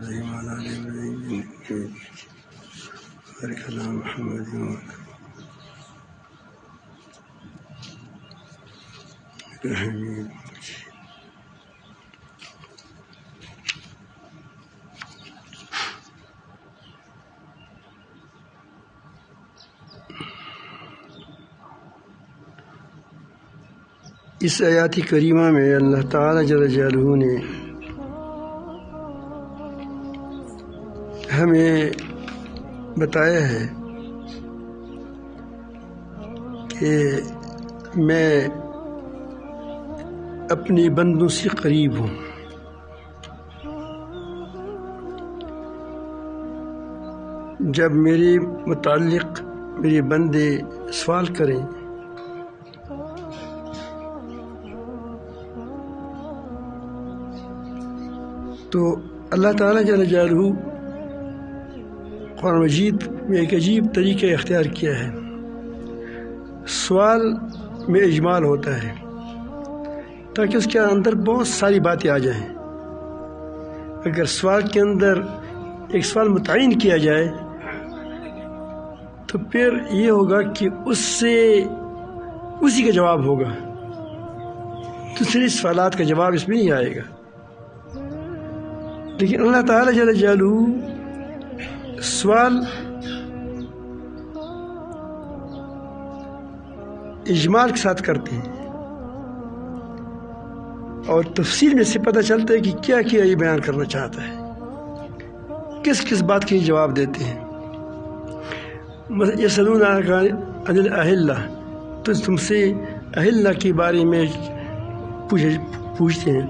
إبراهيم وعلى آل إبراهيم إنك حميد مجيد. بارك على محمد وعلى آل حميد مجيد. اس آیات کریمہ میں اللہ تعالیٰ جل جلالہ نے ہمیں بتایا ہے کہ میں اپنے بندوں سے قریب ہوں. جب میرے متعلق میرے بندے سوال کریں تو اللہ تعالیٰ جل جلالہ قرآن مجید میں ایک عجیب طریقہ اختیار کیا ہے. سوال میں اجمال ہوتا ہے تاکہ اس کے اندر بہت ساری باتیں آ جائیں. اگر سوال کے اندر ایک سوال متعین کیا جائے تو پھر یہ ہوگا کہ اسی کا جواب ہوگا. دوسرے سوالات کا جواب اس میں نہیں آئے گا. لیکن اللہ تعالیٰ جل جلالہ سوال اجمال کے ساتھ کرتے ہیں اور تفصیل میں سے پتہ چلتا ہے کہ کیا کیا یہ بیان کرنا چاہتا ہے, کس بات کے جواب دیتے ہیں. یسألونک عن الأہلہ, تو تم سے اہلہ کے بارے میں پوچھتے ہیں.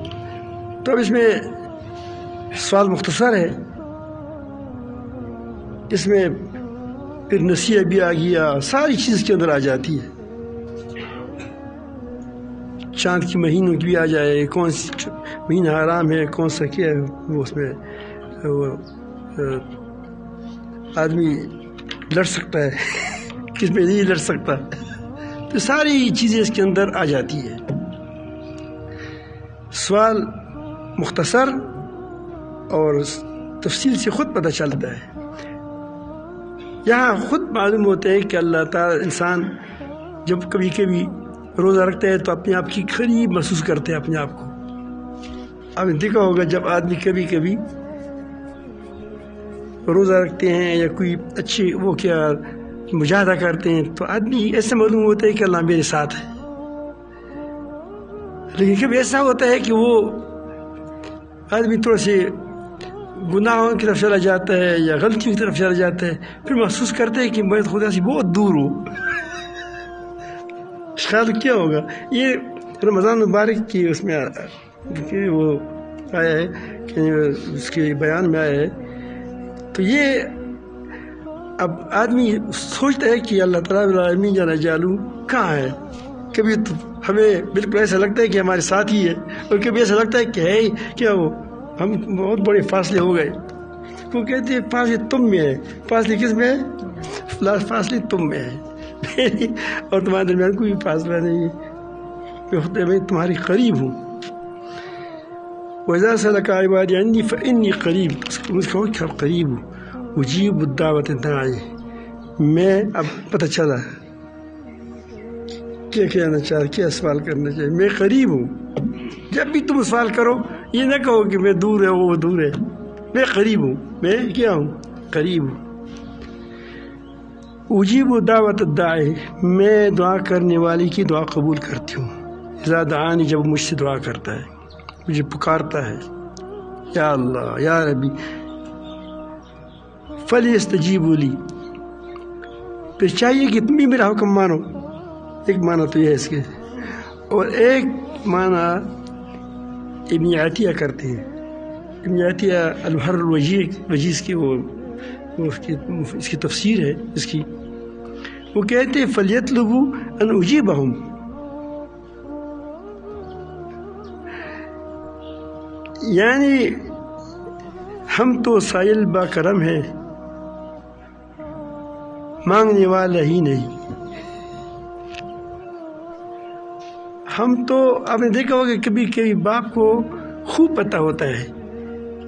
تو اب اس میں سوال مختصر ہے, اس میں پھر نصیحہ بھی آ گیا, ساری چیز کے اندر آ جاتی ہے. چاند کی مہینوں کی بھی آ جائے, کون سی مہینہ حرام ہے کون سا کیا ہے, وہ اس میں آدمی لڑ سکتا ہے کس میں نہیں لڑ سکتا. تو ساری چیزیں اس کے اندر آ جاتی ہے. سوال مختصر اور تفصیل سے خود پتہ چلتا ہے. یہاں خود معلوم ہوتا ہے کہ اللہ تعالیٰ انسان جب کبھی کبھی روزہ رکھتا ہے تو اپنے آپ کی قریب محسوس کرتے ہیں اپنے آپ کو. آپ نے دیکھا ہوگا جب آدمی کبھی کبھی روزہ رکھتے ہیں یا کوئی اچھی مجاہدہ کرتے ہیں تو آدمی ایسا معلوم ہوتا ہے کہ اللہ میرے ساتھ ہے. لیکن کبھی ایسا ہوتا ہے کہ وہ آدمی تھوڑا سے گناہوں کی طرف چلا جاتا ہے یا غلطیوں کی طرف چلا جاتا ہے, پھر محسوس کرتے ہیں کہ میں خدا سے بہت دور ہوں. خیال کیا ہوگا یہ رمضان مبارک کی اس میں وہ آیا ہے کہ اس کے بیان میں آیا ہے. تو یہ اب آدمی سوچتا ہے کہ اللہ تعالیٰ العالمین جل جلالہ کہاں ہے. کبھی تو ہمیں بالکل ایسا لگتا ہے کہ ہمارے ساتھ ہی ہے, اور کبھی ایسا لگتا ہے کہ ہے کیا وہ ہم بہت بڑے فاصلے ہو گئے. وہ کہتے ہیں فاصلے تم میں ہے. فاصلے کس میں ہے؟ فاصلے تم میں ہے اور تمہارے درمیان کوئی فاصلہ نہیں ہے. میں تمہاری قریب ہوں. وَإِذَا سَأَلَكَ عِبَادِي عَنِّي فَإِنِّي قَرِيبٌ, مجھ کو کہ قریب ہوں. اجیب الدعوۃ الداعی, میں اب پتہ چلا کیا کہنا چاہیے, کیا سوال کرنا چاہیے. میں قریب ہوں. جب بھی تم سوال کرو یہ نہ کہو کہ میں دور ہے وہ دور ہے, میں قریب ہوں. میں کیا ہوں؟ قریب ہوں. اجیب دعوت الداعی, میں دعا کرنے والی کی دعا قبول کرتی ہوں. اذا دعانی, جب مجھ سے دعا کرتا ہے, مجھے پکارتا ہے یا اللہ یا ربی. فلیستجیبوا لی, پھر چاہیے کہ تم بھی میرا حکم مانو. ایک معنی تو یہ ہے اس کے, اور ایک معنی ابن عطیہ کرتے ہیں. ابن عطیہ البحر الوجیز کی اس کی تفسیر ہے اس کی. وہ کہتے ہیں فلیطلبوا ان اجیبہم, یعنی ہم تو سائل با کرم ہیں, مانگنے والا ہی نہیں. ہم تو آپ نے دیکھا ہوگا کہ کبھی کبھی باپ کو خوب پتہ ہوتا ہے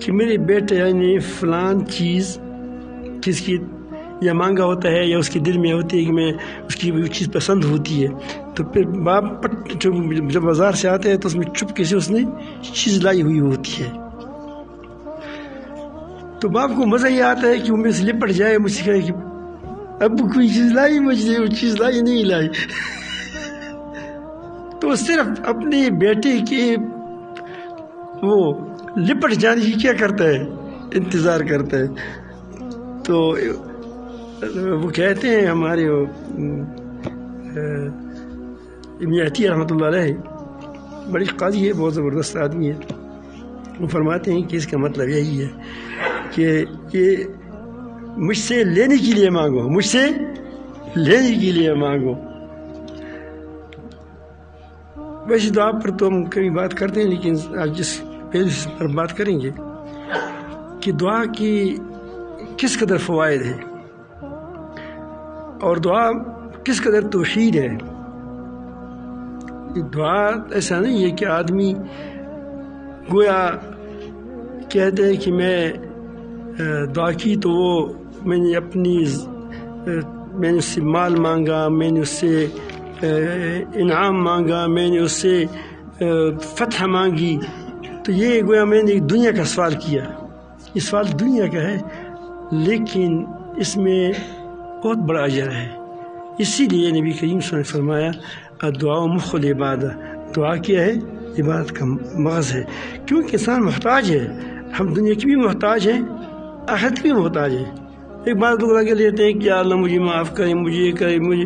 کہ میرے بیٹے نے فلان چیز کس کی یا مانگا ہوتا ہے یا اس کے دل میں ہوتی ہے کہ میں اس کی وہ چیز پسند ہوتی ہے، تو پھر باپ جب بازار سے آتے ہیں تو اس میں چپکے سے اس نے چیز لائی ہوئی ہوتی ہے، تو باپ کو مزہ یہ آتا ہے کہ وہ میرے سے لپٹ جائے، مجھ سے کہے کہ ابو کوئی چیز لائی، مجھے وہ چیز لائی نہیں لائی تو صرف اپنے بیٹے کے وہ لپٹ جانے کی کیا کرتا ہے، انتظار کرتا ہے۔ تو وہ کہتے ہیں ہمارے ابن عطیہ رحمۃ اللہ علیہ، بڑی قاضی ہے، بہت زبردست آدمی ہے، وہ فرماتے ہیں کہ اس کا مطلب یہی ہے کہ یہ مجھ سے لینے کے لیے مانگو، مجھ سے لینے کے لیے مانگو۔ ویسے دعا پر تو ہم کبھی بات کرتے ہیں، لیکن آج جس پیج پر بات کریں گے کہ دعا کی کس قدر فوائد ہیں اور دعا کس قدر توحید ہے۔ دعا ایسا نہیں ہے کہ آدمی گویا کہتے ہیں کہ میں دعا کی تو وہ میں نے اس سے مال مانگا، میں نے اس سے انعام مانگا، میں نے اس سے فتح مانگی، تو یہ گویا میں نے دنیا کا سوال کیا۔ یہ سوال دنیا کا ہے، لیکن اس میں بہت بڑا اجر ہے۔ اسی لیے نبی کریم صلی اللہ علیہ وسلم نے فرمایا الدعاء مخ العبادہ، دعا کیا ہے؟ عبادت کا مغز ہے، کیونکہ انسان محتاج ہے، ہم دنیا کی بھی محتاج ہیں، آخرت کی بھی محتاج ہیں۔ ایک بات لوگ لگے لیتے ہیں کہ یا اللہ مجھے معاف کرے، مجھے یہ کرے، مجھے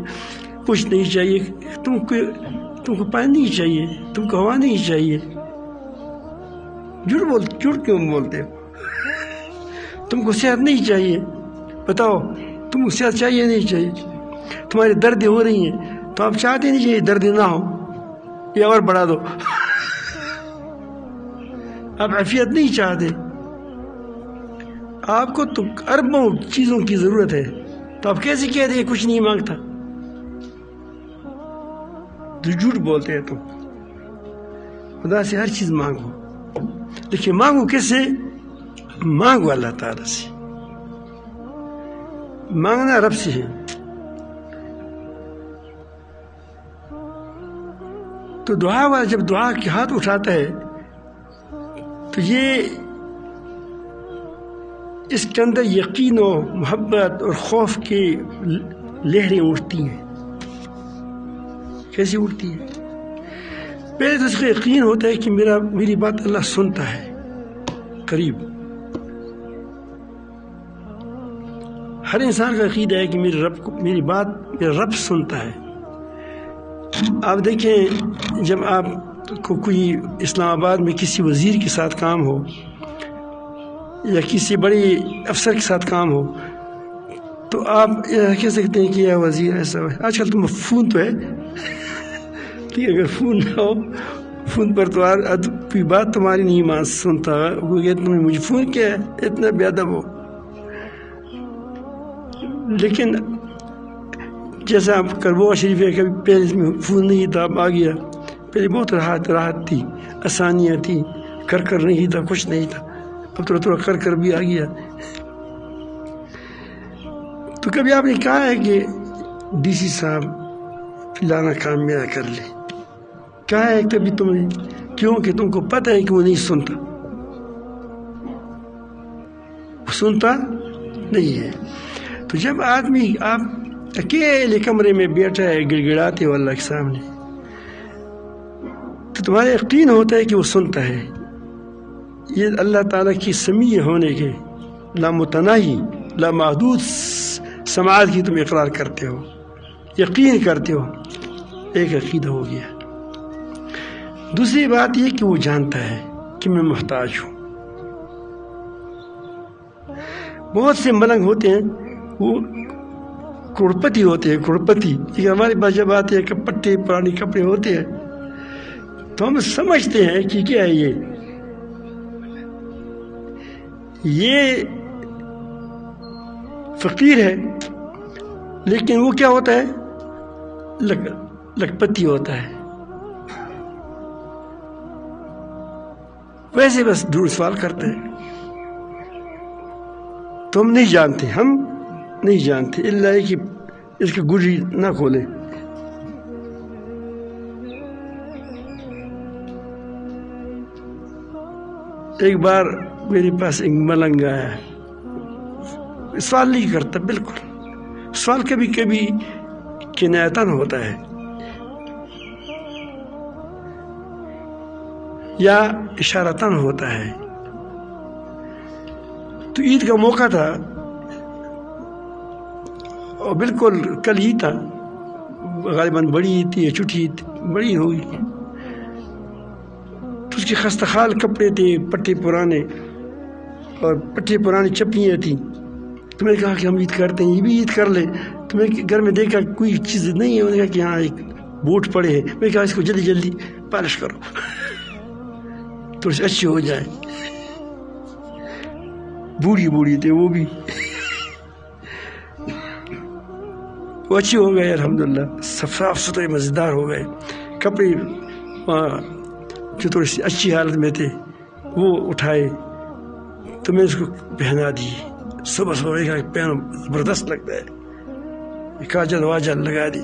کچھ نہیں چاہیے، تم کو پانی نہیں چاہیے، تم کو ہوا نہیں چاہیے، جھوٹ کیوں بولتے ہو؟ تم کو صحت نہیں چاہیے، بتاؤ تم کو صحت چاہیے نہیں چاہیے؟ تمہاری دردیں ہو رہی ہیں تو آپ چاہتے نہیں چاہیے دردیں نہ ہو، یا اور بڑھا دو آپ عافیت نہیں چاہتے، آپ کو تو اربوں چیزوں کی ضرورت ہے، تو آپ کیسے کہتے ہیں کچھ نہیں مانگتا؟ تو جھوٹ بولتے ہیں تم۔ خدا سے ہر چیز مانگو، لیکن مانگو کس سے؟ مانگو اللہ تعالیٰ سے، مانگنا رب سے ہے۔ تو دعا والا جب دعا کے ہاتھ اٹھاتا ہے تو یہ اس کے اندر یقین و محبت اور خوف کی لہریں اٹھتی ہیں۔ کیسی اٹھتی ہے؟ پہلے تو اس کا یقین ہوتا ہے کہ میری بات اللہ سنتا ہے، قریب۔ ہر انسان کا عقیدہ ہے کہ میری بات میرا رب سنتا ہے۔ آپ دیکھیں جب آپ کو کوئی اسلام آباد میں کسی وزیر کے ساتھ کام ہو یا کسی بڑے افسر کے ساتھ کام ہو تو آپ کہہ سکتے ہیں کہ یہ وزیر ایسا ہے۔ آج کل تو فون تو ہے کہ اگر فون نہ ہو، فون پر تو کوئی بات تمہاری نہیں سنتا، وہ کہتے ہیں مجھے فون کیا ہے، اتنا بے ادب ہو۔ لیکن جیسا آپ کربوغ شریف ہے، کبھی پہلے اس میں فون نہیں تھا، اب آ گیا۔ پہلے بہت راحت تھی، آسانیاں تھی، کر نہیں تھا، کچھ نہیں تھا، اب تھوڑا کر بھی آ گیا۔ تو کبھی آپ نے کہا ہے کہ ڈی سی صاحب فلانا کام میرا کر لے؟ کہا ہے کبھی تم نے؟ کیوں کہ تم کو پتہ ہے کہ وہ نہیں سنتا، وہ سنتا نہیں ہے۔ تو جب آدمی آپ اکیلے کمرے میں بیٹھا ہے، گڑگڑاتے ہو اللہ کے سامنے، تو تمہارا یقین ہوتا ہے کہ وہ سنتا ہے۔ یہ اللہ تعالیٰ کی سمیع ہونے کے لامتناہی لامحدود سماعت کی تم اقرار کرتے ہو، یقین کرتے ہو، ایک عقیدہ ہو گیا۔ دوسری بات یہ کہ وہ جانتا ہے کہ میں محتاج ہوں۔ بہت سے ملنگ ہوتے ہیں، وہ کروڑپتی ہوتے ہیں، کروڑپتی، لیکن ہمارے پاس جب آتے ہیں کپٹے پرانے کپڑے ہوتے ہیں تو ہم سمجھتے ہیں کہ کیا ہے یہ فقیر ہے، لیکن وہ کیا ہوتا ہے؟ لکھپتی ہوتا ہے۔ ویسے بس دور سوال کرتے ہیں۔ تو ہم نہیں جانتے اللہ کہ اس کی گڈی نہ کھولیں. ایک بار میرے پاس ایک ملنگ آیا، سوال نہیں کرتا بالکل، سوال کبھی کبھی کنایتاً ہوتا ہے یا اشارتاً ہوتا ہے. تو عید کا موقع تھا اور بالکل کل ہی تھا، غالباً بڑی عید تھی، چھٹی بڑی ہوئی. تو اس کی خستہ حال کپڑے تھے، پٹھے پرانے اور پٹھے پرانی چپلیاں تھیں. تو میں نے کہا کہ ہم عید کرتے ہیں، یہ بھی عید کر لیں. تو میں گھر میں دیکھا کوئی چیز نہیں ہے، میں نے کہا کہ ہاں ایک بوٹ پڑے ہیں. میں نے کہا اس کو جلدی جلدی پالش کرو تھوڑی سی اچھی ہو جائے. بوڑھی تھے وہ بھی، وہ اچھی ہو گئے الحمدللہ، صاف ستھرے مزیدار ہو گئے. کپڑے جو تھوڑی سی اچھی حالت میں تھے وہ اٹھائے تو میں اس کو پہنا دی. صبح دیکھا کہ پہنو زبردست لگتا ہے، کاجل واجل لگا دی.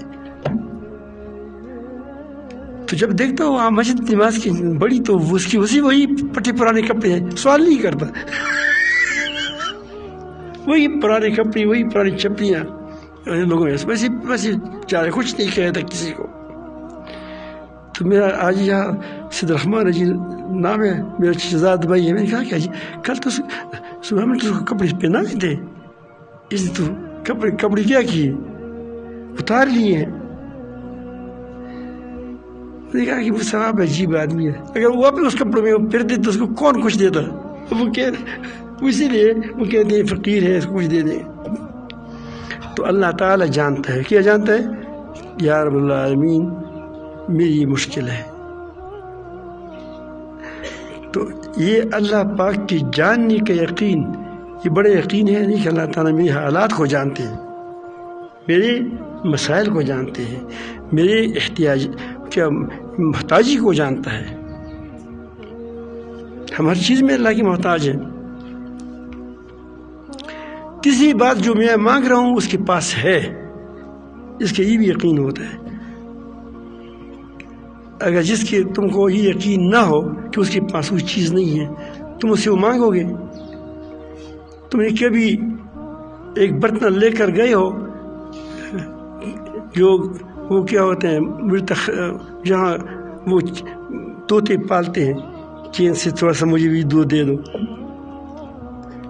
تو جب دیکھتا ہوں وہاں مسجد نماز کی بڑی تو اس کی وہی پٹھے پرانے کپڑے ہیں، سوال نہیں کرتا. وہی پرانے کپڑے، وہی پرانی چپلیاں لوگوں میں ویسے چارے کچھ نہیں کہا تھا کسی کو. تو میرا آج یہاں سید الرحمان جی نام ہے، میرا شہزاد بھائی ہے. میں نے کہا کہ جی کل تو صبح میں تو کپڑے پہنائے تھے، اس نے تو کپڑے کیا کیے، اتار لیے ہیں. میں نے کہا کہ وہ ثواب عجیب آدمی ہے، اگر وہ اپنے اس کپڑوں میں پھرتے تو اس کو کون کچھ دیتا. وہ اسی لیے وہ کہتے ہیں فقیر ہے، اس کو کچھ دے دیں. تو اللہ تعالیٰ جانتا ہے، کیا جانتا ہے؟ یا رب العالمین میری مشکل ہے. تو یہ اللہ پاک کی جاننے کا یقین، یہ بڑے یقین ہے نہیں کہ اللہ تعالیٰ میرے حالات کو جانتے ہیں، میرے مسائل کو جانتے ہیں، میرے احتیاج کیا محتاجی کو جانتا ہے. ہم ہر چیز میں اللہ کی محتاج ہیں. کسی بات جو میں مانگ رہا ہوں اس کے پاس ہے، اس کے یہ بھی یقین ہوتا ہے. اگر جس کے تم کو یہ یقین نہ ہو کہ اس کے پاس کوئی چیز نہیں ہے، تم اس سے وہ مانگو گے. تم نے کبھی ایک برتن لے کر گئے ہو جو وہ کیا ہوتے ہیں جہاں وہ طوطے پالتے ہیں، چین سے تھوڑا سا مجھے بھی دودھ دے دو.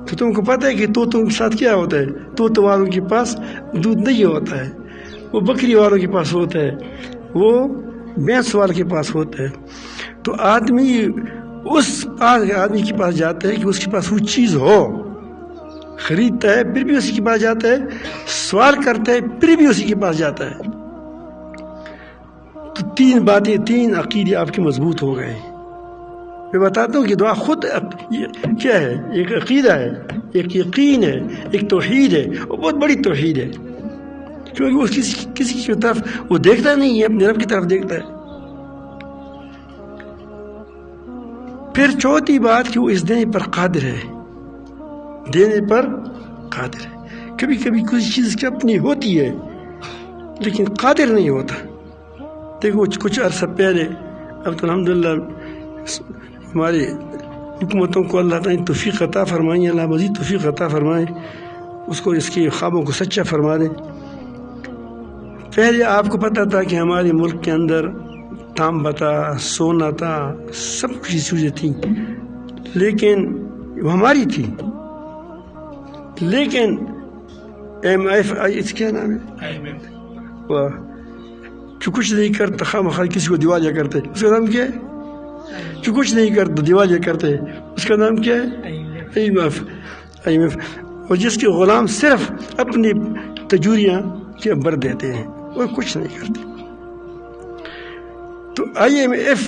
تو تم کو پتہ ہے کہ طوطوں کے ساتھ کیا ہوتا ہے، طوطوں والوں کے پاس دودھ نہیں ہوتا ہے، وہ بکری والوں کے پاس ہوتا ہے، وہ بھینس والے کے پاس ہوتا ہے. تو آدمی اس آدمی کے پاس جاتا ہے کہ اس کے پاس وہ چیز ہو، خریدتا ہے پھر بھی اسی کے پاس جاتا ہے، سوال کرتا ہے پھر بھی اسی کے پاس جاتا ہے. تو تین باتیں، تین عقیدے آپ کے مضبوط ہو گئے. میں بتاتا ہوں کہ دعا خود کیا ہے، ایک عقیدہ ہے، ایک یقین ہے، ایک توحید ہے، اور بہت بڑی توحید ہے، کیونکہ وہ کسی کی طرف وہ دیکھتا نہیں ہے، اپنے رب کی طرف دیکھتا ہے. پھر چوتھی بات کہ وہ اس دینے پر قادر ہے، دینے پر قادر ہے. کبھی کبھی کسی چیز کی اپنی ہوتی ہے لیکن قادر نہیں ہوتا. دیکھو کچھ عرصہ پہلے، اب تو الحمدللہ ہماری حکومتوں کو اللہ تعالیٰ توفیق عطا فرمائیں، اللہ مزید توفیق عطا فرمائیں، اس کو اس کے خوابوں کو سچا فرما دیں. پہلے آپ کو پتہ تھا کہ ہمارے ملک کے اندر تانبا تھا، سونا تھا، سب کچھ چیزیں تھیں، لیکن وہ ہماری تھی. لیکن ایم ایف اس کیا نام ہے، وہ جو کچھ نہیں کرتا خواہ کسی کو دیوالیہ کرتے، اس کا نام کیا ہے؟ جو کچھ نہیں کرتا دیوالیہ کرتے، اس کا نام کیا ہے؟ IMF. اور جس کے غلام صرف اپنی تجوریاں کے بر دیتے ہیں، وہ کچھ نہیں کرتے. تو IMF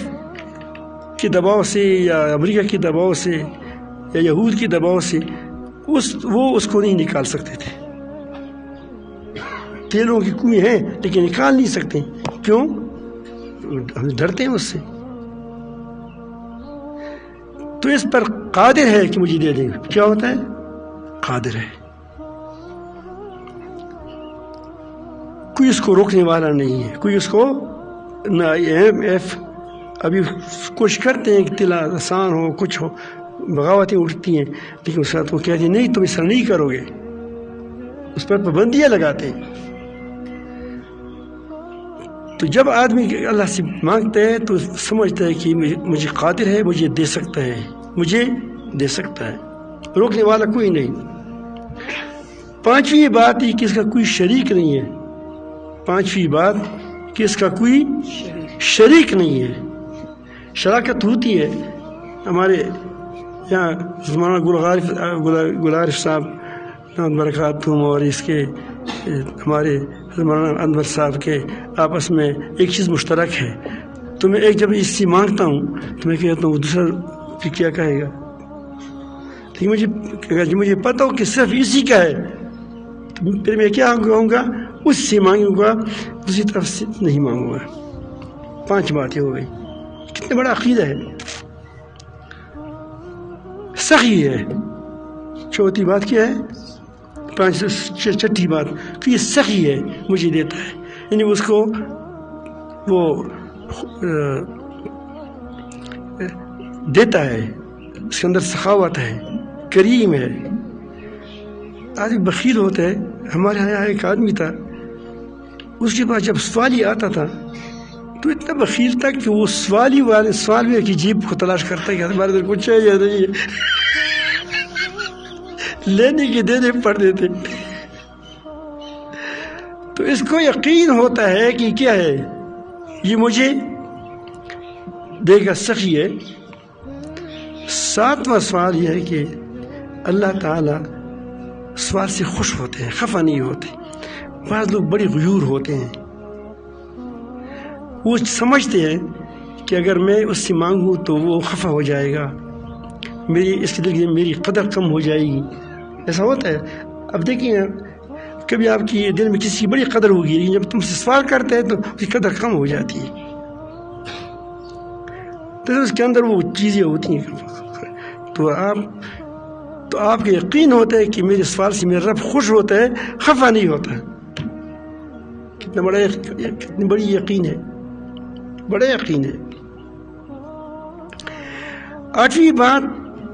کے دباؤ سے یا امریکہ کے دباؤ سے یا یہود کے دباؤ سے وہ اس کو نہیں نکال سکتے تھے. تیلوں کی کنویں ہیں لیکن نکال نہیں سکتے. کیوں؟ ہم ڈرتے ہیں اس سے. تو اس پر قادر ہے کہ مجھے دے دیں. کیا ہوتا ہے؟ قادر ہے. کوئی اس کو روکنے والا نہیں ہے، کوئی اس کو نہ IMF ابھی کوشش کرتے ہیں کہ تلا آسان ہو، کچھ ہو، بغاوتیں اٹھتی ہیں، لیکن اس وقت وہ کہتے ہیں نہیں تم اس طرح نہیں کرو گے، اس پر پابندیاں لگاتے ہیں۔ تو جب آدمی اللہ سے مانگتا ہے تو سمجھتا ہے کہ مجھے قادر ہے، مجھے دے سکتا ہے، مجھے دے سکتا ہے، روکنے والا کوئی نہیں۔ پانچویں بات یہ کہ اس کا کوئی شریک نہیں ہے، پانچویں بات کہ اس کا کوئی شریک نہیں ہے۔ شراکت ہوتی ہے، ہمارے یہاں مولانا گل عارف صاحب برکاتہم اور اس کے ہمارے مولانا انور صاحب کے آپس میں ایک چیز مشترک ہے، تو میں ایک جب اس سے مانگتا ہوں تو میں کہتا ہوں دوسرا پھر کیا کہے گا، لیکن مجھے پتہ ہو کہ صرف اسی کا ہے تو پھر میں کیا کہوں گا، اس سے مانگوں گا، دوسری طرف سے نہیں مانگوں گا۔ 5 باتیں ہو گئی، کتنا بڑا عقیدہ ہے، سخی ہے۔ چوتھی بات کیا ہے، چھٹی بات کہ یہ سخی ہے، مجھے دیتا ہے، یعنی اس کو وہ دیتا ہے، اس کے اندر سخاوت ہے، کریم ہے۔ آدمی بخیل ہوتا ہے، ہمارے یہاں ایک آدمی تھا، اس کے پاس جب سوالی آتا تھا تو اتنا بخیل تھا کہ وہ سوالی کی جیب کو تلاش کرتا ہے کہ ہمارے ادھر کچھ ہے یا نہیں ہے، لینے کے دینے پڑ دیتے۔ تو اس کو یقین ہوتا ہے کہ کیا ہے، یہ مجھے دے گا، سخی ہے۔ 7واں سوال یہ ہے کہ اللہ تعالیٰ سوال سے خوش ہوتے ہیں، خفا نہیں ہوتے۔ بعض لوگ بڑے غیور ہوتے ہیں، وہ سمجھتے ہیں کہ اگر میں اس سے مانگوں تو وہ خفا ہو جائے گا، اس کے دل میری قدر کم ہو جائے گی، ایسا ہوتا ہے۔ اب دیکھیں کبھی آپ کی دل میں کسی کی بڑی قدر ہوگی، لیکن جب تم سے سوال کرتے ہیں تو اس کی قدر کم ہو جاتی ہے، تو اس کے اندر وہ چیزیں ہوتی ہیں، تو آپ کا یقین ہوتا ہے کہ میرے سوال سے میرا رب خوش ہوتا ہے، خفا نہیں ہوتا۔ کتنی بڑی یقین ہے، بڑا یقین ہے۔ 8ویں بات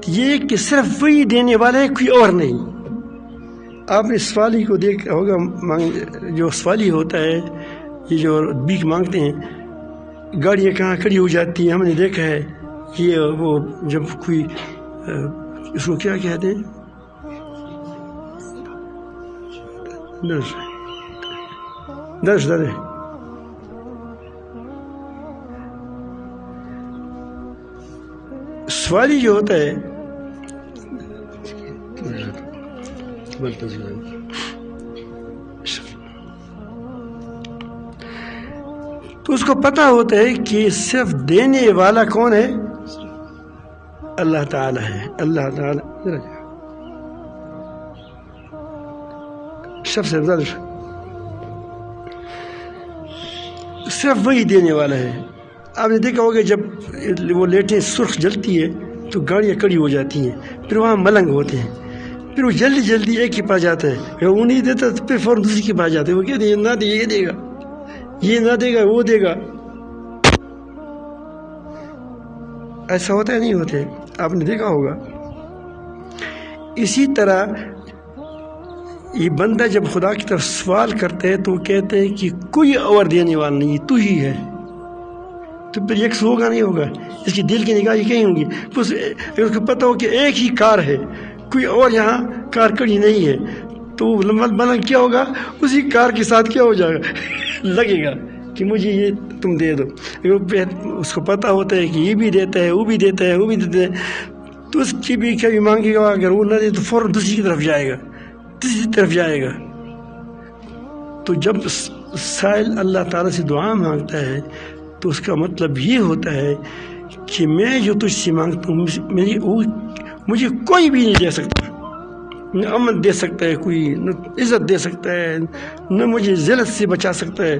یہ کہ صرف وہی دینے والا ہے، کوئی اور نہیں۔ آپ نے سوالی کو دیکھا ہوگا، جو سوالی ہوتا ہے، یہ جو بھیک مانگتے ہیں، گاڑیاں کہاں کھڑی ہو جاتی ہیں، ہم نے دیکھا ہے، یہ وہ جب کوئی اس کو کیا کہتے ہیں، درش سوالی جو ہوتا ہے، تو اس کو پتہ ہوتا ہے کہ صرف دینے والا کون ہے، اللہ تعالیٰ ہے۔ اللہ تعالیٰ سب سے زیادہ صرف وہی دینے والا ہے۔ آپ نے دیکھا ہوگا جب وہ لیٹیں سرخ جلتی ہے تو گاڑیاں کڑی ہو جاتی ہیں، پھر وہاں ملنگ ہوتے ہیں، پھر وہ جلدی جلدی ایک کے پاس جاتا ہے، اگر وہ نہیں دیتا تو پھر فوراً دوسری کے پاس جاتے ہیں، وہ کہتے ہیں یہ نہ دے، یہ دے گا، یہ نہ دے گا، وہ دے گا۔ ایسا ہوتا ہے نہیں ہوتے، آپ نے دیکھا ہوگا۔ اسی طرح یہ بندہ جب خدا کی طرف سوال کرتے ہیں تو وہ کہتے ہیں کہ کوئی اور دینے والا نہیں، تو ہی ہے، تو پھر یکس ہوگا نہیں ہوگا، اس کی دل کی نگاہ یہ کہیں ہوں گی، اگر اس کو پتہ ہو کہ ایک ہی کار ہے، کوئی اور یہاں کار کڑی نہیں ہے، تو ملنگ کیا ہوگا، اسی کار کے ساتھ کیا ہو جائے گا، لگے گا کہ مجھے یہ تم دے دو۔ اس کو پتہ ہوتا ہے کہ یہ بھی دیتا ہے، وہ بھی دیتا ہے، وہ بھی دیتا ہے، تو اس کی بھی کبھی مانگے گا، اگر وہ نہ دے تو فوراً دوسری کی طرف جائے گا، تیسری طرف جائے گا۔ تو جب سائل اللہ تعالیٰ سے دعا مانگتا ہے تو اس کا مطلب یہ ہوتا ہے کہ میں جو تجھ سے مانگتا ہوں مجھے کوئی بھی نہیں دے سکتا، نہ امن دے سکتا ہے کوئی، نہ عزت دے سکتا ہے، نہ مجھے ذلت سے بچا سکتا ہے،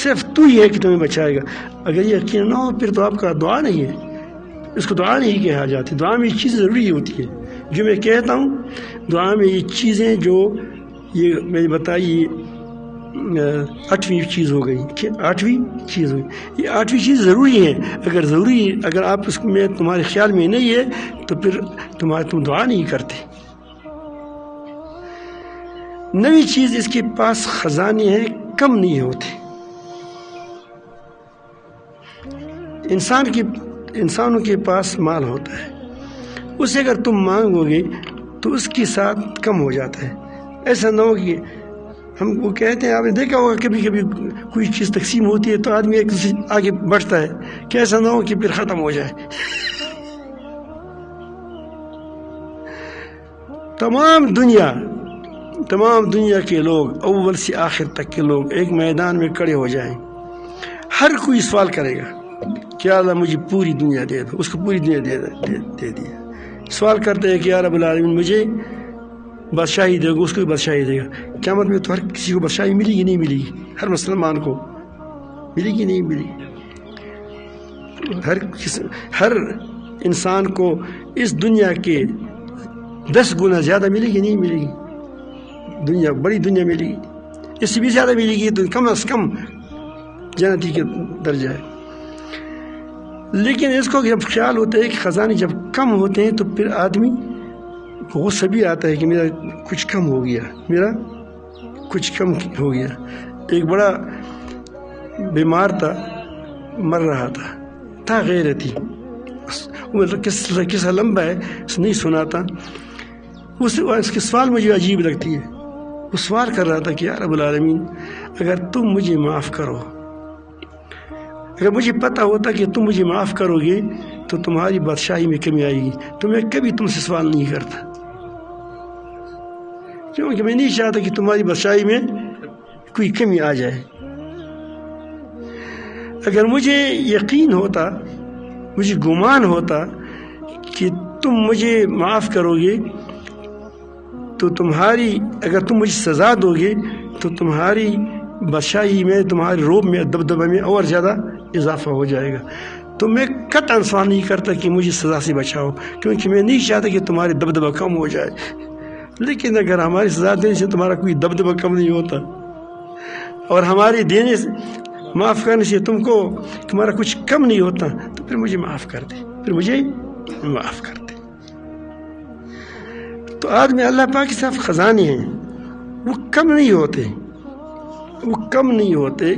صرف تو ہی ہے کہ تمہیں بچائے گا۔ اگر یہ یقین نہ ہو پھر تو آپ کا دعا نہیں ہے، اس کو دعا نہیں کہا جاتی۔ دعا میں یہ چیز ضروری ہوتی ہے جو میں کہتا ہوں، دعا میں یہ چیزیں جو یہ میں نے بتائی، 8ویں چیز ہو گئی کہ 8ویں چیز ہوئی. یہ 8ویں چیز ضروری ہے. اگر آپ اس میں تمہارے خیال میں نہیں ہے تو پھر تم دعا نہیں کرتے. 9ویں چیز اس کے پاس خزانے ہیں، کم نہیں ہوتے. انسانوں کے پاس مال ہوتا ہے، اسے اگر تم مانگو گے تو اس کے ساتھ کم ہو جاتا ہے. ایسا نہ ہو کہ ہم وہ کہتے ہیں، آپ نے دیکھا ہوگا کبھی کبھی کوئی چیز تقسیم ہوتی ہے تو آدمی ایک دوسرے آگے بڑھتا ہے کہ ایسا نہ ہو کہ پھر ختم ہو جائے. تمام دنیا کے لوگ، اول سے آخر تک کے لوگ ایک میدان میں کھڑے ہو جائیں. ہر کوئی سوال کرے گا کہ اللہ مجھے پوری دنیا دے دو. اس کو پوری دنیا دے دیا. سوال کرتے ہیں کہ یا رب العالمین مجھے بادشاہی دے گا، اس کو بھی بادشاہی دے گا. قیامت میں تو ہر کسی کو بادشاہی ملے گی نہیں ملے گی؟ ہر مسلمان کو ملے گی نہیں ملے گی؟ ہر انسان کو اس دنیا کے 10 گنا زیادہ ملے گی نہیں ملے گی؟ دنیا بڑی دنیا ملے گی، اس سے بھی زیادہ ملے گی تو کم از کم جنتی کے درجہ ہے. لیکن اس کو جب خیال ہوتا ہے کہ خزانے جب کم ہوتے ہیں تو پھر آدمی کو غصہ بھی آتا ہے کہ میرا کچھ کم ہو گیا. ایک بڑا بیمار تھا، مر رہا تھا غیرتی. قصہ لمبا ہے، نہیں سنا تھا. اس کے سوال مجھے عجیب لگتی ہے. وہ سوال کر رہا تھا کہ یا رب العالمین اگر تم مجھے معاف کرو، اگر مجھے پتہ ہوتا کہ تم مجھے معاف کرو گے تو تمہاری بادشاہی میں کمی آئے گی تو میں کبھی تم سے سوال نہیں کرتا، کیونکہ میں نہیں چاہتا کہ تمہاری بادشاہی میں کوئی کمی آ جائے. اگر مجھے یقین ہوتا، مجھے گمان ہوتا کہ تم مجھے معاف کرو گے تو اگر تم مجھے سزا دو گے تو تمہاری بادشاہی میں، تمہارے روب میں، دبدبہ میں اور زیادہ اضافہ ہو جائے گا. تو میں قطعاً سوال نہیں کرتا کہ مجھے سزا سے بچاؤ، کیونکہ میں نہیں چاہتا کہ تمہارے دبدبہ کم ہو جائے. لیکن اگر ہماری سزا دینے سے تمہارا کوئی دبدبہ کم نہیں ہوتا اور ہمارے دینے سے، معاف کرنے سے تم کو تمہارا کچھ کم نہیں ہوتا تو پھر مجھے معاف کر دے. تو آدمی اللہ پاک کے ساتھ خزانے ہیں، وہ کم نہیں ہوتے.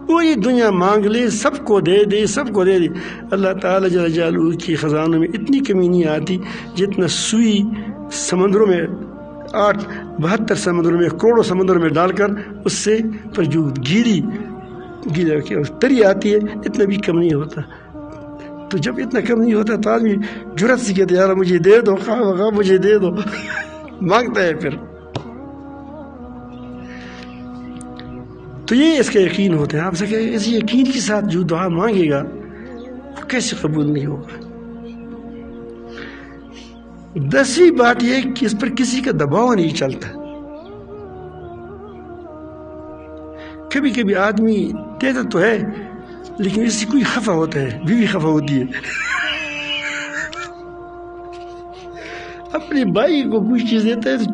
وہ یہ دنیا مانگ لے، سب کو دے دے. اللہ تعالیٰ جل جلالہ کی خزانوں میں اتنی کمی نہیں آتی جتنا سوئی سمندروں میں 72 سمندروں میں، کروڑوں سمندروں میں ڈال کر اس سے پر جو گیلی تری آتی ہے، اتنا بھی کم نہیں ہوتا. تو جب اتنا کم نہیں ہوتا تو آدمی جرات سے کہتے یار مجھے دے دو، خواہ مجھے دے دو، مانگتا ہے پھر. تو یہ اس کا یقین ہوتا ہے. آپ سے کہ اس یقین کے ساتھ جو دعا مانگے گا وہ کیسے قبول نہیں ہوگا. 10ویں بات یہ کہ اس پر کسی کا دباؤ نہیں چلتا. کبھی کبھی آدمی دیتا تو ہے لیکن اس سے کوئی خفا ہوتا ہے، بیوی خفا ہوتی ہے. اپنے بھائی کو کوئی چیز دیتا ہے تو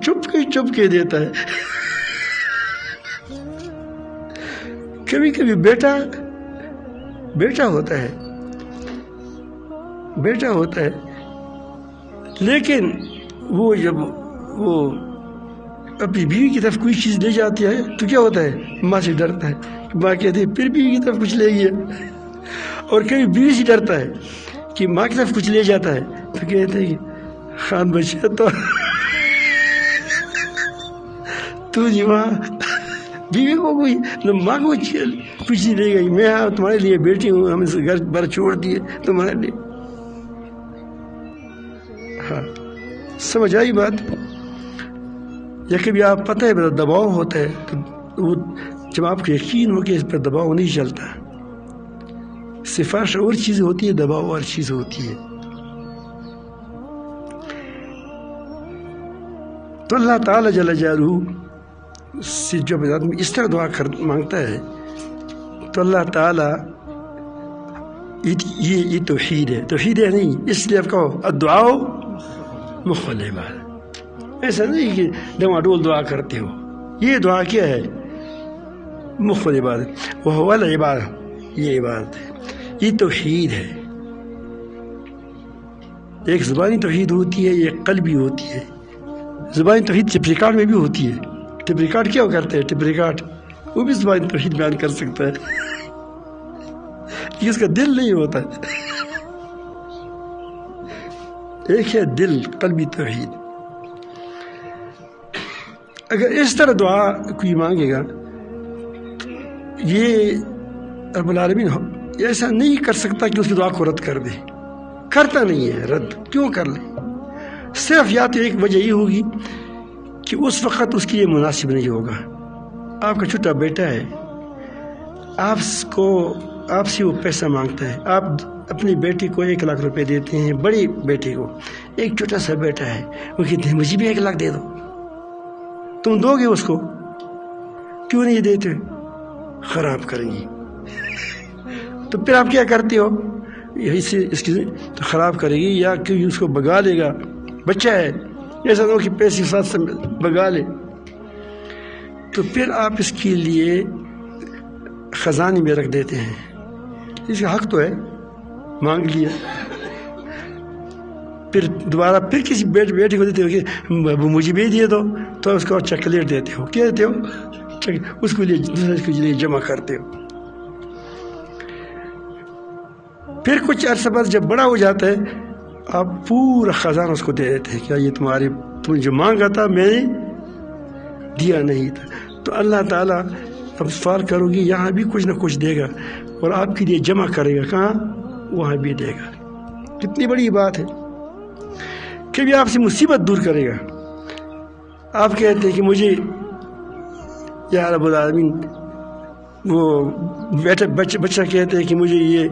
چپ کے دیتا ہے. کبھی کبھی بیٹا ہوتا ہے لیکن وہ جب وہ اپنی بیوی کی طرف کوئی چیز لے جاتی ہے تو کیا ہوتا ہے، ماں سے ڈرتا ہے. ماں کہتی ہے پھر بیوی کی طرف کچھ لے گیا. اور کبھی بیوی سے ڈرتا ہے کہ ماں کی طرف کچھ لے جاتا ہے تو کہتے ہیں کہ خان بچہ تو جی ماں بیوی کو کوئی ماں کو کچھ نہیں لے گئی. میں تمہارے لیے بیٹی ہوں، ہم گھر بار چھوڑ دیے تمہارے لیے. ہاں سمجھ آئی بات. یا کبھی آپ پتہ ہے دباؤ ہوتا ہے تو وہ جب آپ کو یقین ہو کہ اس پر دباؤ نہیں چلتا. سفارش اور چیز ہوتی ہے، دباؤ اور چیز ہوتی ہے. تو اللہ تعالیٰ جل جلالہ سے جب آدمی اس طرح دعا مانگتا ہے تو اللہ تعالیٰ یہ توحید ہے نہیں. اس لیے آپ کہو الدعاء مخ العبادہ. ایسا نہیں کہ ڈواڈول دعا کرتے ہو. یہ دعا کیا ہے؟ مخ العبادت وہ العبادت، یہ عبادت ہے، یہ توحید ہے۔ ایک زبانی توحید ہوتی ہے، ایک قلبی ہوتی ہے۔ زبانی توحید ٹیپ ریکارڈ میں بھی ہوتی ہے۔ ٹیپ ریکارڈ کیا کرتے ہیں؟ ٹیپ ریکارڈ وہ بھی زبانی توحید بیان کر سکتا ہے، اس کا دل نہیں ہوتا۔ ایک ہے دل، قلبی توحید۔ اگر اس طرح دعا کوئی مانگے گا، یہ رب العالمین ایسا نہیں کر سکتا کہ اس کی دعا کو رد کر دے، کرتا نہیں ہے رد، کیوں کر لے؟ صرف یا تو ایک وجہ یہ ہوگی کہ اس وقت اس کی یہ مناسب نہیں ہوگا۔ آپ کا چھوٹا بیٹا ہے، آپ سے وہ پیسہ مانگتا ہے، آپ اپنی بیٹی کو 1 لاکھ روپے دیتے ہیں، بڑی بیٹی کو، ایک چھوٹا سا بیٹا ہے، وہ کہتے ہیں مجھے بھی 1 لاکھ دے دو، تم دو گے اس کو؟ کیوں نہیں دیتے؟ خراب کریں گی۔ تو پھر آپ کیا کرتے ہو؟ اس کی تو خراب کرے گی، یا کہ اس کو بگا لے گا، بچہ ہے، ایسا نہ ہو کہ پیسے ساتھ سے بگا لے۔ تو پھر آپ اس کے لیے خزانے میں رکھ دیتے ہیں، اس کا حق تو ہے، مانگ لیا، پھر دوبارہ پھر کسی بیٹے کو دیتے ہو کہ مجھے بھی دے دو، تو اس کو چاکلیٹ دیتے ہو، کیا دیتے ہو؟ اس کے لیے دوسرے کے لیے جمع کرتے ہو۔ پھر کچھ عرصہ بعد جب بڑا ہو جاتا ہے، آپ پورا خزانہ اس کو دے دیتے ہیں، کیا یہ تم نے جو مانگا تھا میں نے دیا نہیں تھا۔ تو اللہ تعالیٰ اب سوال کرو گی، یہاں بھی کچھ نہ کچھ دے گا، اور آپ کے لیے جمع کرے گا، کہاں؟ وہاں بھی دے گا۔ کتنی بڑی بات ہے! کبھی آپ سے مصیبت دور کرے گا۔ آپ کہتے ہیں کہ مجھے یا رب العالمین، وہ بچہ کہتے ہیں کہ مجھے یہ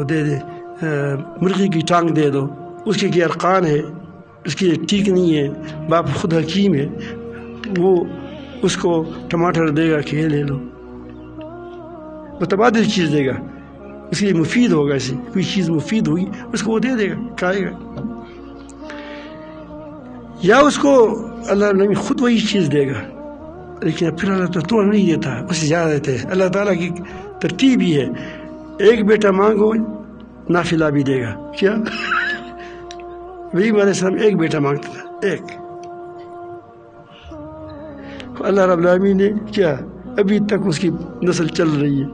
دے دے، مرغی کی ٹانگ دے دو، اس کے ارکان ہے، اس کی ٹھیک نہیں ہے، باپ خود حکیم ہے، وہ اس کو ٹماٹر دے گا کہ یہ لے لو، متبادل چیز دے گا، اس لیے مفید ہوگا، اسے کوئی چیز مفید ہوگی اس کو وہ دے دے گا، کھائے گا۔ یا اس کو اللہ نے خود وہی چیز دے گا، لیکن پھر اللہ تعالیٰ تو نہیں دیتا، اس سے زیادہ دیتے ہیں۔ اللہ تعالیٰ کی ترتیب ہی ہے، ایک بیٹا مانگو نافلہ بھی دے گا۔ کیا ابراہیم علیہ السلام ایک بیٹا مانگتا تھا، ایک، اللہ رب العالمین نے کیا ابھی تک اس کی نسل چل رہی ہے۔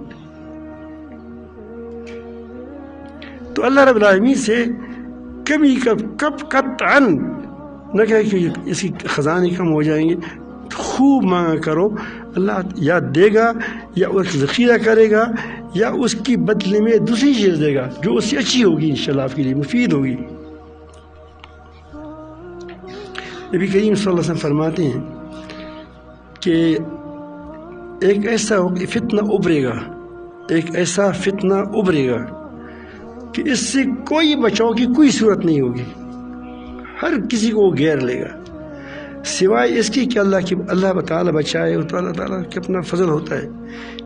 تو اللہ رب العالمین سے کبھی کب قطعاً نہ کہے کہ اس کی خزانے کم ہو جائیں گے، خوب مانگا کرو، اللہ یا دے گا، یا اس ذخیرہ کرے گا، یا اس کی بدلے میں دوسری چیز دے گا جو اس سے اچھی ہوگی، انشاءاللہ آپ کے لیے مفید ہوگی۔ نبی کریم صلی اللہ علیہ وسلم فرماتے ہیں کہ ایک ایسا فتنہ ابھرے گا، ایک ایسا فتنہ ابھرے گا کہ اس سے کوئی بچاؤ کی کوئی صورت نہیں ہوگی، ہر کسی کو وہ گھیر لے گا، سوائے اس کی کہ اللہ تعالیٰ بچائے، تو اللہ تعالیٰ کا اپنا فضل ہوتا ہے،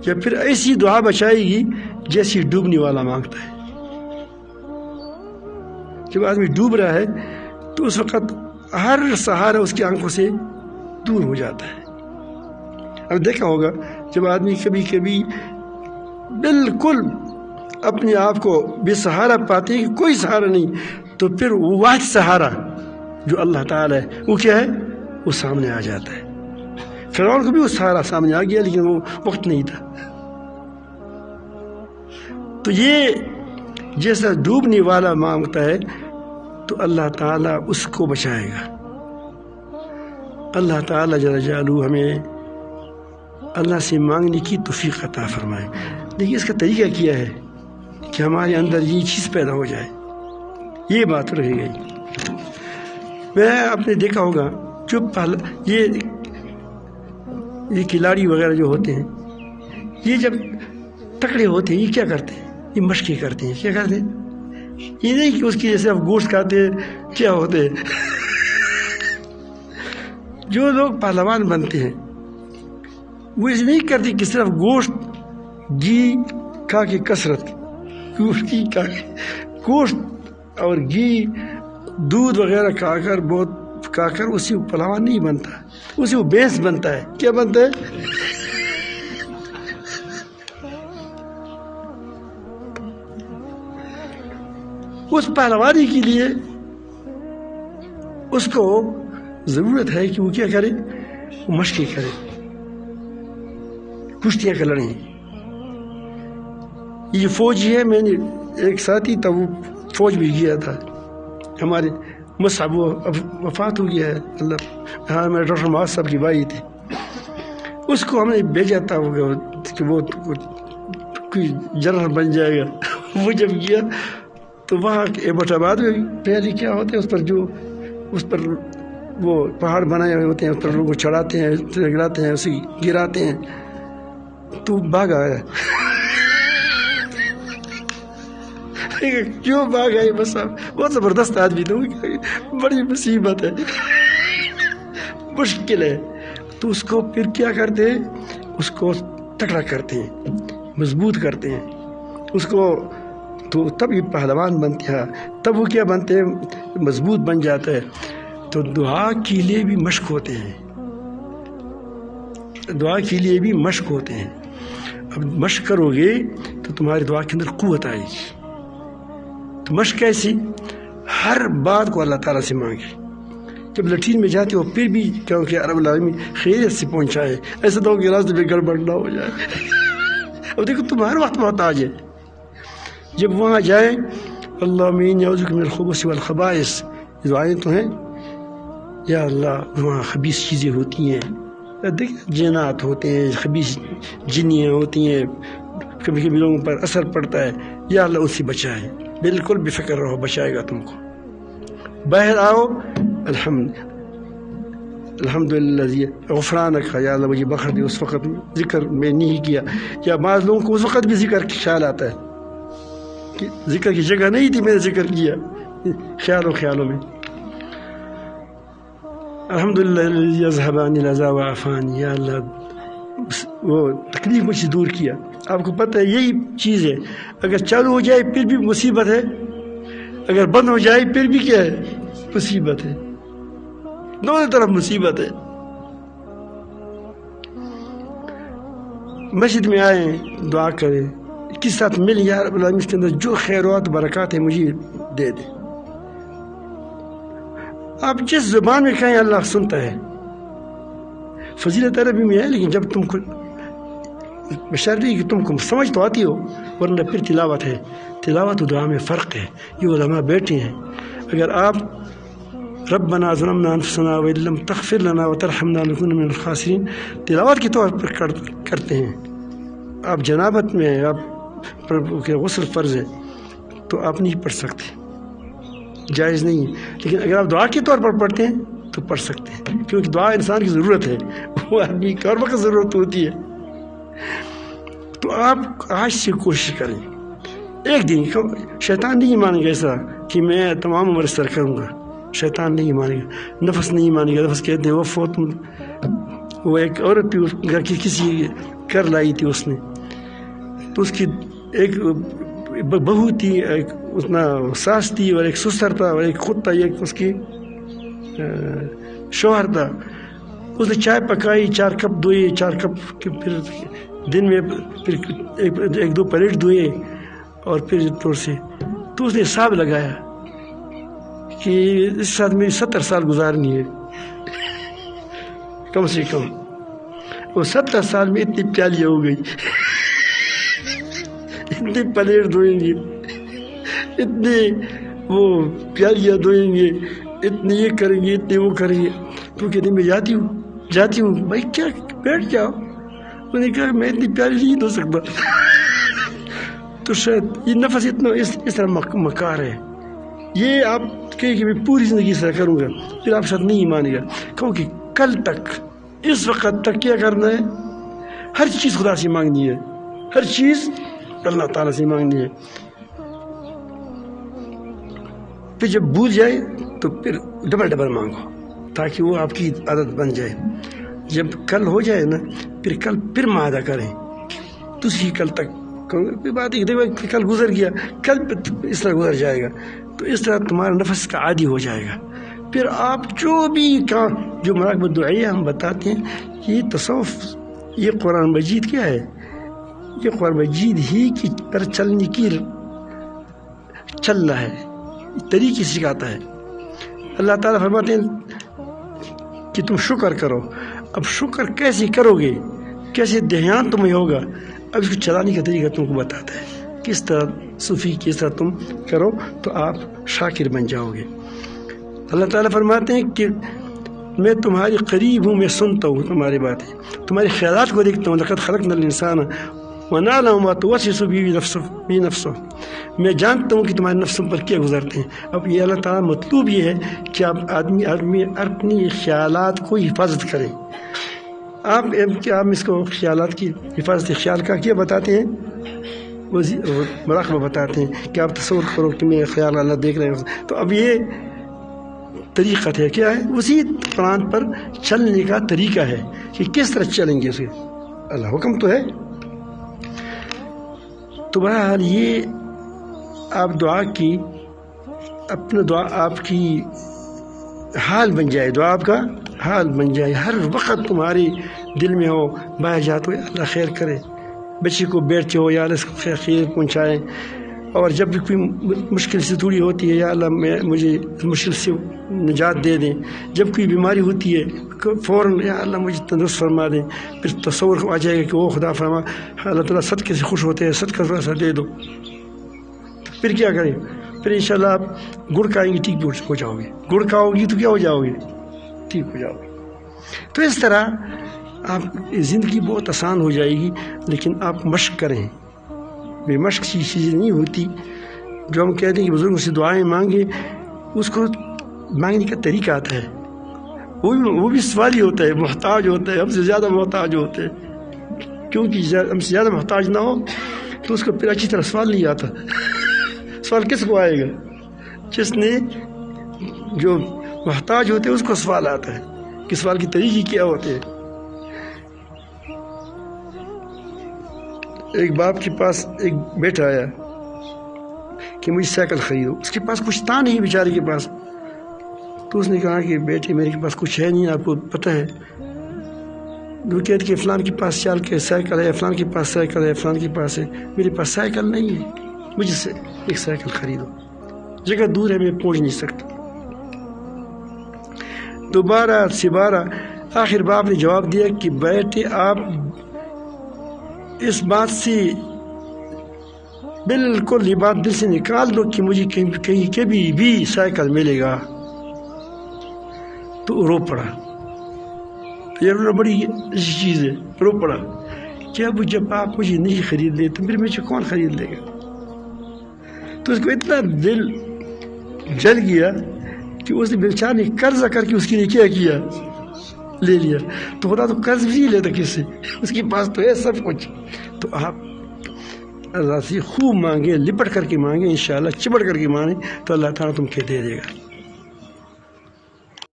یا پھر ایسی دعا بچائے گی جیسی ڈوبنے والا مانگتا ہے۔ جب آدمی ڈوب رہا ہے تو اس وقت ہر سہارا اس کی آنکھوں سے دور ہو جاتا ہے۔ اب دیکھا ہوگا جب آدمی کبھی کبھی بالکل اپنے آپ کو بے سہارا پاتے ہیں کہ کوئی سہارا نہیں، تو پھر وہ واحد سہارا جو اللہ تعالیٰ ہے وہ کیا ہے؟ وہ سامنے آ جاتا ہے۔ فرعون کو بھی وہ سہارا سامنے آ گیا، لیکن وہ وقت نہیں تھا۔ تو یہ جیسا ڈوبنے والا مانگتا ہے تو اللہ تعالیٰ اس کو بچائے گا۔ اللہ تعالیٰ جل جلالہ ہمیں اللہ سے مانگنے کی توفیق عطا فرمائے، لیکن اس کا طریقہ کیا ہے کہ ہمارے اندر یہ چیز پیدا ہو جائے، یہ بات رہ گئی۔ میں آپ نے دیکھا ہوگا جو یہ کھلاڑی وغیرہ جو ہوتے ہیں، یہ جب تکڑے ہوتے ہیں یہ کیا کرتے ہیں؟ یہ مشقیں کرتے ہیں۔ کیا کرتے ہیں؟ یہ نہیں کہ اس کی جیسے آپ گوشت کھاتے ہیں، کیا ہوتے ہیں جو لوگ پہلوان بنتے ہیں وہ ایسے نہیں کرتے کہ صرف گوشت گھی کھا کے کثرت، گوشت اور گھی دودھ وغیرہ کھا کر بہت کھا کر اسی پہلوان نہیں بنتا، اسی وہ بھینس بنتا ہے۔ کیا بنتا ہے؟ اس پہلوانی کے لیے اس کو ضرورت ہے کہ وہ کیا کرے، وہ مشقیں کرے، کشتیاں کا لڑیں. یہ فوجی ہے، میں نے ایک ساتھی تھا وہ فوج بھی گیا تھا، ہمارے مصعب وہ وفات ہو گیا ہے اللہ. ہاں میرے ڈاکٹر معاذ صاحب کی بھائی تھے. اس کو ہم نے بھیجا تھا کہ وہ کوئی جنرل بن جائے گا. وہ جب گیا تو وہاں ایبٹ آباد میں پہلے کیا ہوتا ہے، اس پر وہ پہاڑ بنائے ہوئے ہوتے ہیں، اس پر لوگوں کو چڑھاتے ہیں، گراتے ہیں، اسے گراتے ہیں. تو بھاگ آیا. کیوں بھاگ آئے؟ بس آپ بہت زبردست آدمی تھا، بڑی مصیبت ہے، مشکل ہے. تو اس کو پھر کیا کرتے ہیں، اس کو تکڑا کرتے ہیں، مضبوط کرتے ہیں اس کو. تو تب یہ پہلوان بنتے ہیں، تب وہ کیا بنتے ہیں، مضبوط بن جاتا ہے. تو دعا کے لیے بھی مشق ہوتے ہیں، دعا کے لیے بھی مشق ہوتے ہیں. اب مشق کرو گے تو تمہاری دعا کے اندر قوت آئے گی. تو مشق کیسی؟ ہر بات کو اللہ تعالیٰ سے مانگے. جب لٹھین میں جاتے ہو پھر بھی کیونکہ رب العالمین خیریت سے پہنچائے، ایسا تو کہ راستے میں گڑبڑ نہ ہو جائے. اب دیکھو تم ہر وقت محتاج ہے. جب وہاں جائیں اللہم انی اعوذ بک من الخبث والخبائث، دعائیں تو ہیں. یا اللہ وہاں خبیث چیزیں ہوتی ہیں، دیکھ جنات ہوتے ہیں، خبیث جنیاں ہوتی ہیں، کبھی کبھی لوگوں پر اثر پڑتا ہے. یا اللہ اس سے بچائے، بالکل بے فکر رہو، بچائے گا تم کو. باہر آؤ، الحمدللہ غفرانک، یا اللہ مجھے بخش دے. اس وقت ذکر میں نہیں کیا، یا بعض لوگوں کو اس وقت بھی ذکر کا خیال آتا ہے کہ ذکر کی جگہ نہیں تھی، میں نے ذکر کیا خیالوں میں. الحمدللہ الذی اذھب عنی الاذی وعافانی، یا اللہ وہ تکلیف مجھ سے دور کیا. آپ کو پتہ ہے یہی چیز ہے، اگر چالو ہو جائے پھر بھی مصیبت ہے، اگر بند ہو جائے پھر بھی کیا ہے، مصیبت ہے. دونوں طرف مصیبت ہے. مسجد میں آئیں، دعا کریں، کس ساتھ مل، یا رب العالمین اس کے اندر جو خیرات برکات ہے مجھے دے دے. آپ جس زبان میں کہیں اللہ سنتا ہے. فضیلت عربی میں ہے، لیکن جب تم کو بشرطی کہ تم کو سمجھ تو آتی ہو، ورنہ پھر تلاوت ہے. تلاوت و دعا میں فرق ہے. یہ علماء بیٹھے ہیں. اگر آپ ربنا ظلمنا انفسنا وان لم تغفر لنا وترحمنا لنكن من الخاسرین تلاوت کے طور پر کرتے ہیں. آپ جنابت میں ہیں، آپ پر غسل فرض ہے تو آپ نہیں پڑھ سکتے، جائز نہیں ہے. لیکن اگر آپ دعا کے طور پر پڑھتے ہیں تو پڑھ سکتے ہیں، کیونکہ دعا انسان کی ضرورت ہے، وہ آدمی کی ہر وقت ضرورت ہوتی ہے. تو آپ آج سے کوشش کریں. ایک دن شیطان نہیں مانے گا ایسا کہ میں تمام عمر سر کروں گا، شیطان نہیں مانے گا، نفس نہیں مانے گا. نفس کہتے ہیں وہ ایک عورت بھی گھر کی کسی کر لائی تھی اس نے، تو اس کی ایک بہو تھی، ایک اتنا ساس تھی، اور ایک سسر تھا، اور ایک خود تھا، ایک اس کی شوہر تھا. اس نے چائے پکائی، 4 کپ دھوئے، 4 کپ پھر دن میں پھر ایک 2 پلیٹ دھوئے، اور پھر طور سے تو اس نے حساب لگایا کہ اس ساتھ میں 70 سال گزارنی ہے کم سے کم. وہ 70 سال میں اتنی پیالیاں ہو گئی، اتنی پلیٹ دھوئیں گے، اتنے وہ پیالیاں دھوئیں گے، اتنے یہ کریں گے، اتنے وہ کریں گے. تو کہتے میں جاتی ہوں. بھائی کیا بیٹھ جاؤ. انہوں نے کہا میں اتنی پیالی نہیں دھو سکتا. تو شاید یہ نفس اتنا اس طرح مکار ہے. یہ آپ کہیں کہ میں پوری زندگی سے کروں گا، پھر آپ ساتھ نہیں مانے گا، کیونکہ کل تک اس وقت تک کیا کرنا ہے، ہر چیز خدا سے مانگنی ہے، ہر چیز اللہ تعالیٰ سے مانگنی ہے. پھر جب بھول جائے تو پھر ڈبل مانگو تاکہ وہ آپ کی عادت بن جائے. جب کل ہو جائے نا پھر معاہدہ کریں، دوسری کل تک بات ہے کہ کل گزر گیا، کل اس طرح گزر جائے گا. تو اس طرح تمہارا نفس کا عادی ہو جائے گا. پھر آپ جو بھی کام، جو مراقبہ دعائیہ ہم بتاتے ہیں، یہ تصوف، یہ قرآن مجید کیا ہے، یہ قرآن مجید ہی کی پر چلنے کی چل رہا ہے. طریقے سکھاتا ہے۔ اللہ تعالیٰ فرماتے ہیں کہ تم شکر کرو۔ اب شکر کیسے کرو گے، کیسے دھیان تمہیں ہوگا، اب اس کو چلانے کا طریقہ تم کو بتاتا ہے، کس طرح صوفی کس طرح تم کرو تو آپ شاکر بن جاؤ گے۔ اللہ تعالیٰ فرماتے ہیں کہ میں تمہاری قریب ہوں، میں سنتا ہوں تمہاری باتیں، تمہارے خیالات کو دیکھتا ہوں۔ لقد خلقنا الانسان ونعلم ما توسوس به نفسه، میں جانتا ہوں کہ تمہارے نفسوں پر کیا گزرتے ہیں۔ اب یہ اللہ تعالیٰ مطلوب یہ ہے کہ آپ آدمی اپنی خیالات کو حفاظت کریں۔ آپ اس کو خیالات کی حفاظت خیال کا کیا بتاتے ہیں، مراقبہ بتاتے ہیں کہ آپ تصور کرو کہ میرے خیال اللہ دیکھ رہے ہیں۔ تو اب یہ طریقہ ہے، کیا ہے، اسی قرآن پر چلنے کا طریقہ ہے کہ کس طرح چلیں گے، اسے اللہ حکم تو ہے۔ تو بہرحال یہ آپ دعا کی، اپنا دعا آپ کی حال بن جائے، دعا آپ کا حال بن جائے، ہر وقت تمہارے دل میں ہو، باہر جاتے ہو اللہ خیر کرے، بچے کو بیٹھتے ہو یا اللہ اس کو خیر پہنچائے، اور جب بھی کوئی مشکل سے دوری ہوتی ہے یا اللہ مجھے مشکل سے نجات دے دیں، جب کوئی بیماری ہوتی ہے فوراً یا اللہ مجھے تندرست فرما دیں، پھر تصور آ جائے گا کہ وہ خدا فرما، اللہ تعالیٰ صدقے سے خوش ہوتے ہیں، صدقہ تھوڑا سا دے دو، پھر کیا کریں، پھر انشاءاللہ آپ گڑ کھائیں گے ٹھیک ہو جاؤ گے، گڑ کھاؤ گی تو کیا ہو جاؤ گے، ٹھیک ہو جاؤ گے۔ تو اس طرح آپ زندگی بہت آسان ہو جائے گی، لیکن آپ مشق کریں، بے مشق چیزیں نہیں ہوتی۔ جو ہم کہتے ہیں کہ بزرگوں سے دعائیں مانگیں، اس کو مانگنے کا طریقہ آتا ہے، وہ بھی سوالی ہوتا ہے، محتاج ہوتا ہے، ہم سے زیادہ محتاج ہوتے ہیں، کیونکہ ہم سے زیادہ محتاج نہ ہو تو اس کو پھر اچھی طرح سوال نہیں آتا۔ سوال کس کو آئے گا، جس نے جو محتاج ہوتے ہیں اس کو سوال آتا ہے کہ سوال کے طریقے کیا ہوتے ہیں۔ ایک باپ کے پاس ایک بیٹا آیا کہ مجھے سائیکل خریدو، اس کے پاس کچھ تھا نہیں بیچارے کے پاس، تو اس نے کہا کہ بیٹے میرے کے پاس کچھ ہے نہیں، آپ کو پتہ ہے، وہ کہتے کہ فلان کے پاس چال کے سائیکل ہے، فلان کے پاس سائیکل ہے، فلان کے پاس ہے، میرے پاس سائیکل نہیں ہے، مجھے سے ایک سائیکل خریدو، جگہ دور ہے میں پہنچ نہیں سکتا۔ دوبارہ سبارہ آخر باپ نے جواب دیا کہ بیٹے آپ اس بات سے بالکل یہ بات دل سے نکال دو کہ مجھے کہیں کبھی بھی سائیکل ملے گا، تو رو پڑا۔ یہ رونا بڑی اچھی چیز ہے، رو پڑا کہ اب جب آپ مجھے نہیں خرید لے تو پھر مجھے کون خرید لے گا۔ تو اس کو اتنا دل جل گیا کہ اس نے بیچارے نے قرضہ کر کے اس کے لیے کیا کیا، لے لیا۔ تو خدا تو قرض بھی نہیں لیتا کس سے، اس کے پاس تو ہے سب کچھ۔ تو آپ اللہ سے خوب مانگیں، لپٹ کر کے مانگیں، انشاءاللہ چپٹ کر کے مانگیں تو اللہ تعالیٰ تم کے دے دے گا۔